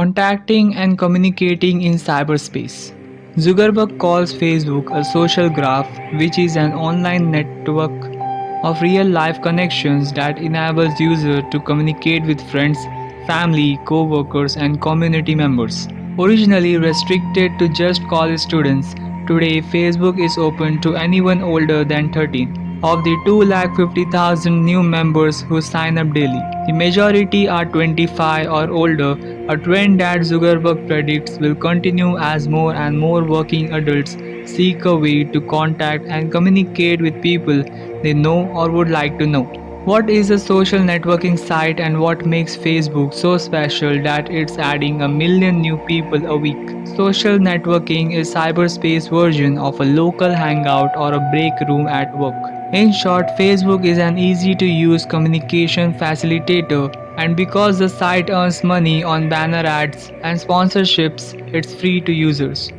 Contacting and communicating in cyberspace. Zuckerberg calls Facebook a social graph, which is an online network of real-life connections that enables users to communicate with friends, family, co-workers, and community members. Originally restricted to just college students, today Facebook is open to anyone older than 13. Of the 250,000 new members who sign up daily, the majority are 25 or older, a trend that Zuckerberg predicts will continue as more and more working adults seek a way to contact and communicate with people they know or would like to know. What is a social networking site and what makes Facebook so special that it's adding a million new people a week? Social networking is cyberspace version of a local hangout or a break room at work. In short, Facebook is an easy to use communication facilitator, and because the site earns money on banner ads and sponsorships, it's free to users.